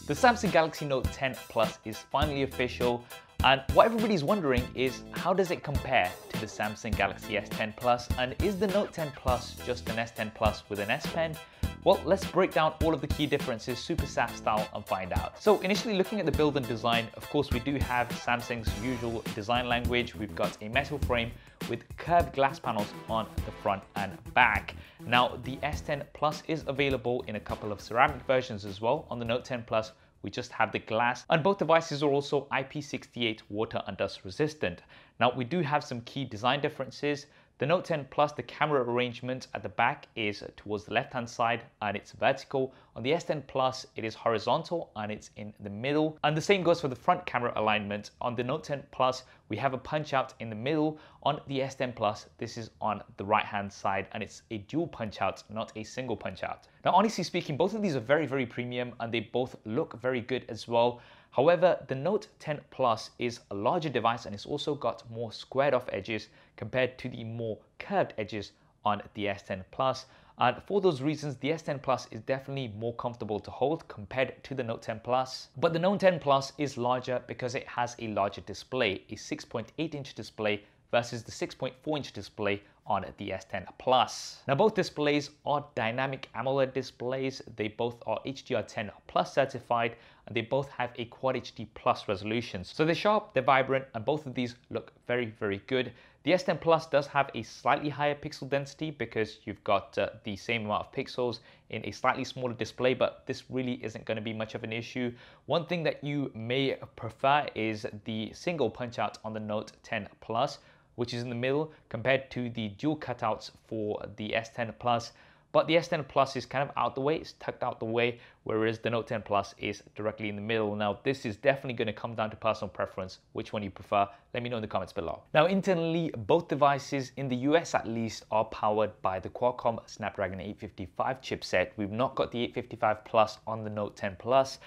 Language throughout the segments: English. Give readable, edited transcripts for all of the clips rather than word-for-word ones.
The Samsung Galaxy Note 10 Plus is finally official, and what everybody's wondering is how does it compare to the Samsung Galaxy S10 Plus, and is the Note 10 Plus just an S10 Plus with an S Pen? Well, let's break down all of the key differences SuperSaf style and find out. So initially looking at the build and design, of course we do have Samsung's usual design language. We've got a metal frame with curved glass panels on the front and back. Now the S10 Plus is available in a couple of ceramic versions as well. On the Note 10 Plus, we just have the glass, and both devices are also IP68 Water Dust Resistant. Now we do have some key design differences. The Note 10 Plus, the camera arrangement at the back is towards the left-hand side and it's vertical. On the S10 Plus, it is horizontal and it's in the middle. And the same goes for the front camera alignment. On the Note 10 Plus, we have a punch out in the middle. On the S10 Plus, this is on the right-hand side and it's a dual punch out, not a single punch out. Now, honestly speaking, both of these are very, very premium and they both look very good as well. However, the Note 10 Plus is a larger device and it's also got more squared off edges compared to the more curved edges on the S10 Plus. And for those reasons, the S10 Plus is definitely more comfortable to hold compared to the Note 10 Plus. But the Note 10 Plus is larger because it has a larger display, a 6.8-inch display versus the 6.4-inch display on the S10 Plus. Now both displays are dynamic AMOLED displays. They both are HDR10 Plus certified and they both have a Quad HD Plus resolutions. So they're sharp, they're vibrant, and both of these look very, very good. The S10 Plus does have a slightly higher pixel density because you've got the same amount of pixels in a slightly smaller display, but this really isn't going to be much of an issue. One thing that you may prefer is the single punch out on the Note 10 Plus, which is in the middle compared to the dual cutouts for the S10 Plus. But the S10 Plus is kind of out the way, it's tucked out the way, whereas the Note 10 Plus is directly in the middle. Now, this is definitely going to come down to personal preference, which one you prefer. Let me know in the comments below. Now, internally, both devices, in the US at least, are powered by the Qualcomm Snapdragon 855 chipset. We've not got the 855 Plus on the Note 10 Plus,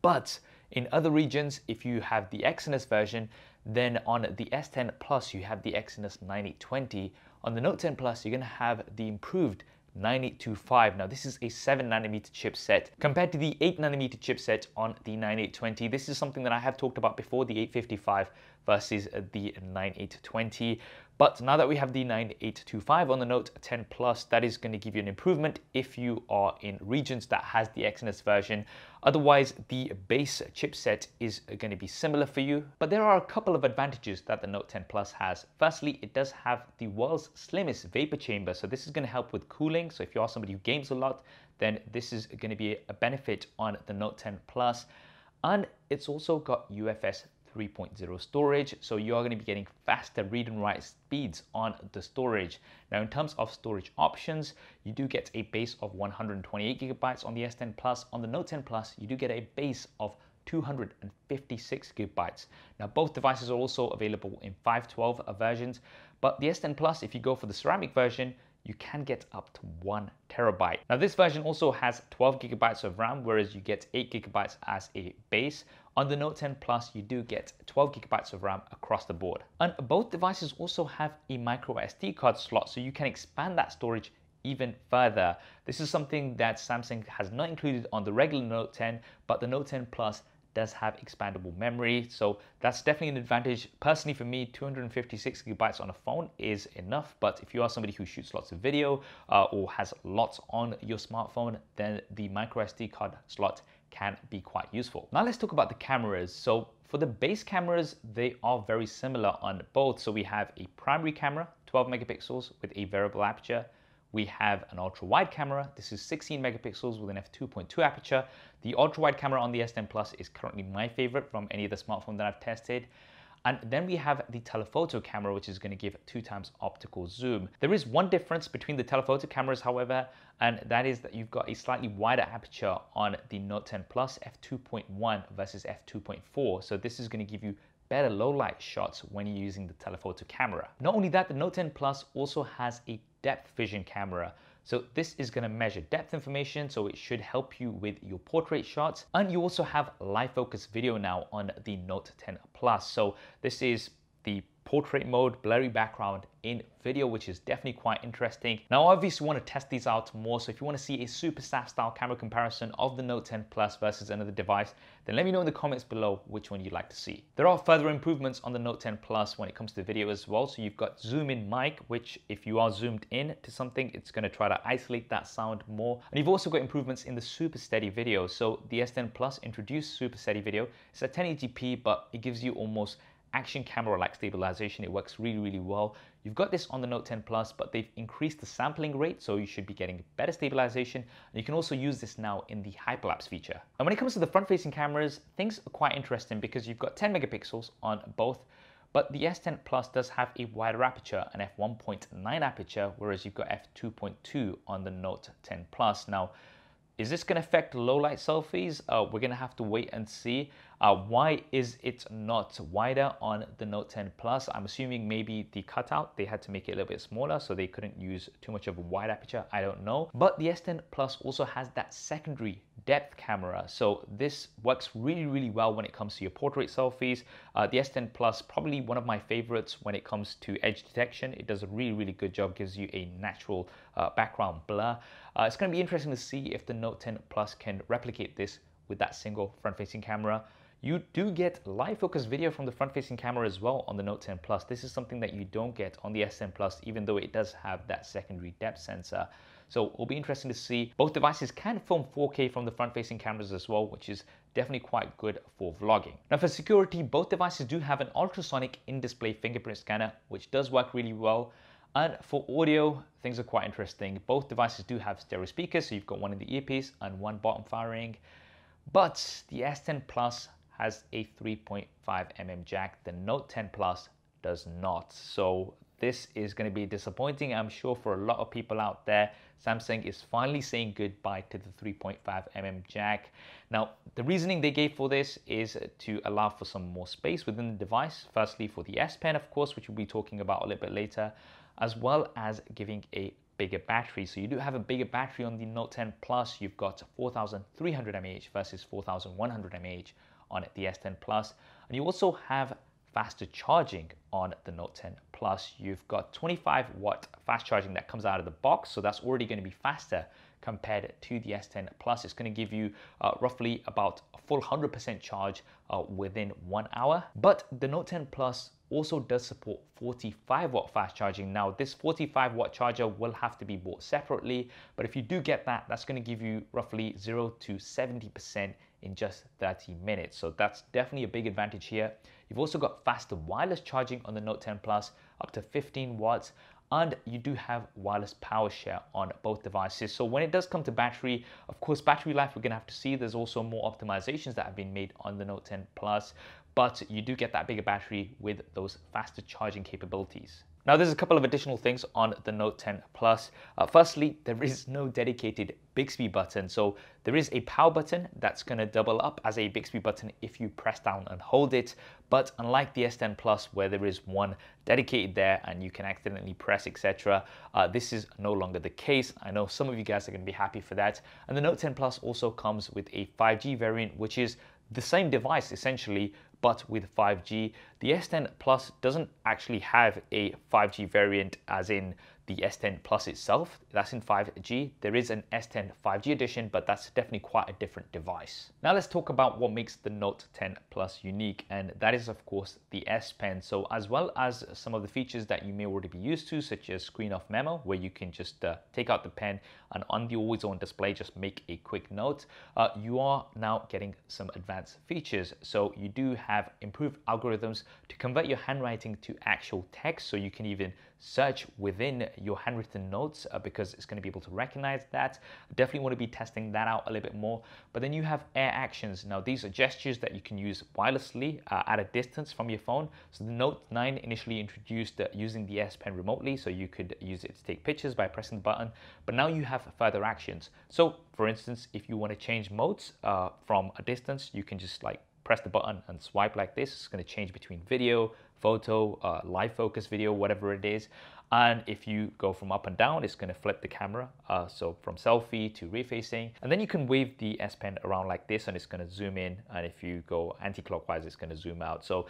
but in other regions, if you have the Exynos version, then on the S10 Plus, you have the Exynos 9820. On the Note 10 Plus, you're going to have the improved 9825. Now, this is a 7nm chipset compared to the 8nm chipset on the 9820. This is something that I have talked about before, the 855 versus the 9820. But now that we have the 9825 on the Note 10 Plus, that is going to give you an improvement if you are in regions that has the Exynos version. Otherwise, the base chipset is going to be similar for you. But there are a couple of advantages that the Note 10 Plus has. Firstly, it does have the world's slimmest vapor chamber. So this is going to help with cooling. So if you are somebody who games a lot, then this is going to be a benefit on the Note 10 Plus. And it's also got UFS 3.0 storage, so you are going to be getting faster read and write speeds on the storage. Now, in terms of storage options, you do get a base of 128 gigabytes on the S10 Plus. On the Note 10 Plus, you do get a base of 256 gigabytes. Now, both devices are also available in 512 versions, but the S10 Plus, if you go for the ceramic version, you can get up to 1 terabyte. Now, this version also has 12 gigabytes of RAM, whereas you get 8 gigabytes as a base. On the Note 10 Plus, you do get 12 gigabytes of RAM across the board. And both devices also have a microSD card slot, so you can expand that storage even further. This is something that Samsung has not included on the regular Note 10, but the Note 10 Plus does have expandable memory, so that's definitely an advantage. Personally, for me, 256 gigabytes on a phone is enough, but if you are somebody who shoots lots of video or has lots on your smartphone, then the microSD card slot can be quite useful. Now let's talk about the cameras. So for the base cameras, they are very similar on both. So we have a primary camera, 12 megapixels with a variable aperture. We have an ultra-wide camera. This is 16 megapixels with an f2.2 aperture. The ultra-wide camera on the S10 Plus is currently my favorite from any of the smartphones that I've tested. And then we have the telephoto camera, which is going to give 2x optical zoom. There is one difference between the telephoto cameras, however, and that is that you've got a slightly wider aperture on the Note 10 Plus, f2.1 versus f2.4. So this is going to give you better low light shots when you're using the telephoto camera. Not only that, the Note 10 Plus also has a depth vision camera. So this is going to measure depth information, so it should help you with your portrait shots. And you also have live focus video now on the Note 10 Plus. So this is the portrait mode, blurry background in video, which is definitely quite interesting. Now, obviously, you want to test these out more. So if you want to see a SuperSaf style camera comparison of the Note 10 Plus versus another device, then let me know in the comments below which one you'd like to see. There are further improvements on the Note 10 Plus when it comes to video as well. So you've got zoom in mic, which if you are zoomed in to something, it's going to try to isolate that sound more. And you've also got improvements in the super steady video. So the S10 Plus introduced super steady video. It's at 1080p, but it gives you almost action camera-like stabilization. It works really, really well. You've got this on the Note 10 Plus, but they've increased the sampling rate, so you should be getting better stabilization. And you can also use this now in the hyperlapse feature. And when it comes to the front-facing cameras, things are quite interesting because you've got 10 megapixels on both, but the S10 Plus does have a wider aperture, an f1.9 aperture, whereas you've got f2.2 on the Note 10 Plus. Now, is this going to affect low light selfies? We're going to have to wait and see. Why is it not wider on the Note 10 Plus? I'm assuming maybe the cutout, they had to make it a little bit smaller so they couldn't use too much of a wide aperture. I don't know. But the S10 Plus also has that secondary depth camera. So this works really, really well when it comes to your portrait selfies. The S10 Plus, probably one of my favorites when it comes to edge detection. It does a really, really good job, gives you a natural background blur. It's going to be interesting to see if the Note 10 Plus can replicate this with that single front-facing camera. You do get live focus video from the front-facing camera as well on the Note 10 Plus. This is something that you don't get on the S10 Plus, even though it does have that secondary depth sensor. So it'll be interesting to see. Both devices can film 4K from the front-facing cameras as well, which is definitely quite good for vlogging. Now for security, both devices do have an ultrasonic in-display fingerprint scanner, which does work really well. And for audio, things are quite interesting. Both devices do have stereo speakers, so you've got one in the earpiece and one bottom firing. But the S10 Plus has a 3.5mm jack. The Note 10 Plus does not. So this is going to be disappointing, I'm sure, for a lot of people out there. Samsung is finally saying goodbye to the 3.5mm jack. Now, the reasoning they gave for this is to allow for some more space within the device. Firstly, for the S Pen, of course, which we'll be talking about a little bit later, as well as giving a bigger battery. So you do have a bigger battery on the Note 10 Plus. You've got 4,300 mAh versus 4,100 mAh on the S10 Plus. And you also have faster charging on the Note 10 Plus. You've got 25 watt fast charging that comes out of the box, so that's already going to be faster compared to the S10 Plus. It's going to give you roughly about a full 100% charge within 1 hour. But the Note 10 Plus also does support 45 watt fast charging. Now this 45 watt charger will have to be bought separately, but if you do get that, that's going to give you roughly 0 to 70% in just 30 minutes. So that's definitely a big advantage here. You've also got faster wireless charging on the Note 10 Plus, up to 15 watts. And you do have wireless power share on both devices. So when it does come to battery, of course, battery life we're gonna have to see. There's also more optimizations that have been made on the Note 10 Plus, but you do get that bigger battery with those faster charging capabilities. Now there's a couple of additional things on the Note 10 Plus. Firstly, there is no dedicated Bixby button. So there is a power button that's going to double up as a Bixby button if you press down and hold it. But unlike the S10 Plus, where there is one dedicated there and you can accidentally press, etc., this is no longer the case. I know some of you guys are going to be happy for that. And the Note 10 Plus also comes with a 5G variant, which is the same device essentially, but with 5G. The S10 Plus doesn't actually have a 5G variant as in the S10 Plus itself. That's in 5G. There is an S10 5G edition, but that's definitely quite a different device. Now let's talk about what makes the Note 10 Plus unique, and that is of course the S Pen. So as well as some of the features that you may already be used to, such as screen off memo, where you can just take out the pen and on the always on display just make a quick note, you are now getting some advanced features. So you do have improved algorithms to convert your handwriting to actual text, so you can even search within your handwritten notes because it's going to be able to recognize that. Definitely want to be testing that out a little bit more. But then you have AirActions. Now these are gestures that you can use wirelessly at a distance from your phone. So the Note 9 initially introduced using the S Pen remotely, so you could use it to take pictures by pressing the button, but now you have further actions. So for instance, if you want to change modes from a distance, you can just like press the button and swipe like this. It's going to change between video, photo, live focus video, whatever it is. And if you go from up and down, it's going to flip the camera. So from selfie to refacing. And then you can wave the S Pen around like this and it's going to zoom in. And if you go anti-clockwise, it's going to zoom out. So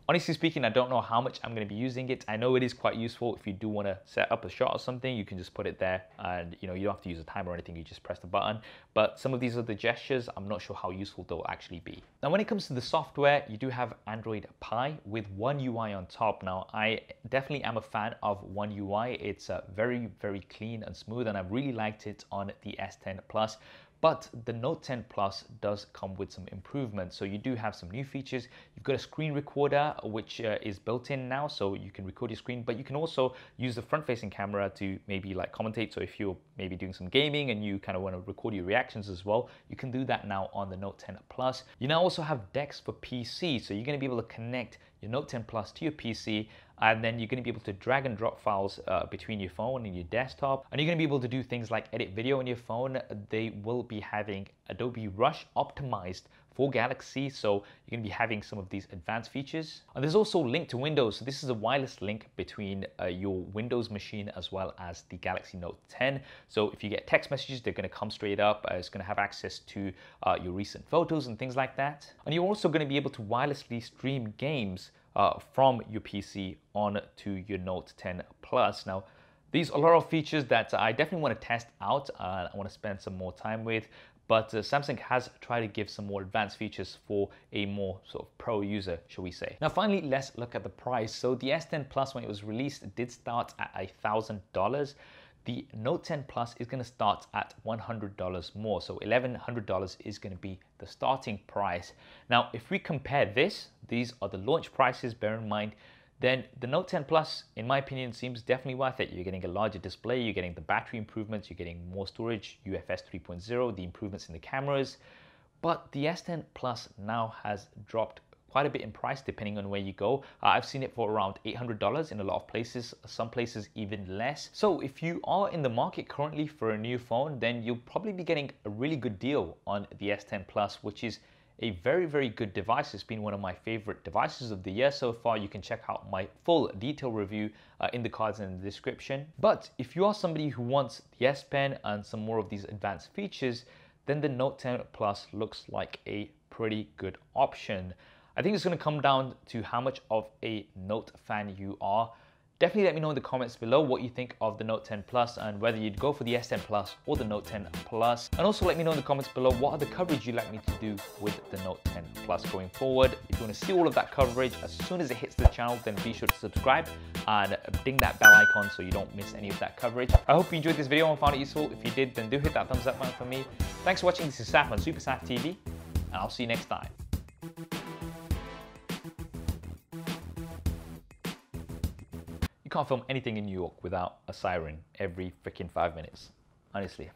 Honestly speaking, I don't know how much I'm going to be using it. I know it is quite useful if you do want to set up a shot or something. You can just put it there and you don't have to use a timer or anything. You just press the button. But some of these other gestures, I'm not sure how useful they'll actually be. Now, when it comes to the software, you do have Android Pie with One UI on top. Now, I definitely am a fan of One UI. It's very, very clean and smooth, and I've really liked it on the S10 Plus. But the Note 10 Plus does come with some improvements. So you do have some new features. You've got a screen recorder, which is built in now, so you can record your screen, but you can also use the front-facing camera to maybe like commentate. So if you're maybe doing some gaming and you kind of want to record your reactions as well, you can do that now on the Note 10 Plus. You now also have decks for PC, so you're going to be able to connect your Note 10 Plus to your PC, and then you're going to be able to drag and drop files between your phone and your desktop, and you're going to be able to do things like edit video on your phone. They will be having Adobe Rush optimized for Galaxy, so you're going to be having some of these advanced features. And there's also link to Windows, so this is a wireless link between your Windows machine as well as the Galaxy Note 10. So if you get text messages, they're going to come straight up. It's going to have access to your recent photos and things like that. And you're also going to be able to wirelessly stream games from your PC on to your Note 10 Plus. Now, these are a lot of features that I definitely want to test out and I want to spend some more time with. But Samsung has tried to give some more advanced features for a more sort of pro user, shall we say. Now, finally, let's look at the price. So the S10 Plus, when it was released, did start at $1,000. The Note 10 Plus is going to start at $100 more. So $1,100 is going to be the starting price. Now, if we compare this, these are the launch prices, bear in mind, then the Note 10 Plus, in my opinion, seems definitely worth it. You're getting a larger display, you're getting the battery improvements, you're getting more storage, UFS 3.0, the improvements in the cameras. But the S10 Plus now has dropped quite a bit in price depending on where you go. I've seen it for around $800 in a lot of places, some places even less. So if you are in the market currently for a new phone, then you'll probably be getting a really good deal on the S10 Plus, which is a very, very good device. It's been one of my favorite devices of the year so far. You can check out my full detailed review in the cards and in the description. But if you are somebody who wants the S Pen and some more of these advanced features, then the Note 10 Plus looks like a pretty good option. I think it's going to come down to how much of a Note fan you are. Definitely let me know in the comments below what you think of the Note 10 Plus and whether you'd go for the S10 Plus or the Note 10 Plus. And also let me know in the comments below what other coverage you'd like me to do with the Note 10 Plus going forward. If you want to see all of that coverage as soon as it hits the channel, then be sure to subscribe and ding that bell icon so you don't miss any of that coverage. I hope you enjoyed this video and found it useful. If you did, then do hit that thumbs up button for me. Thanks for watching. This is Saf on SuperSaf TV, and I'll see you next time. You can't film anything in New York without a siren every freaking 5 minutes, honestly.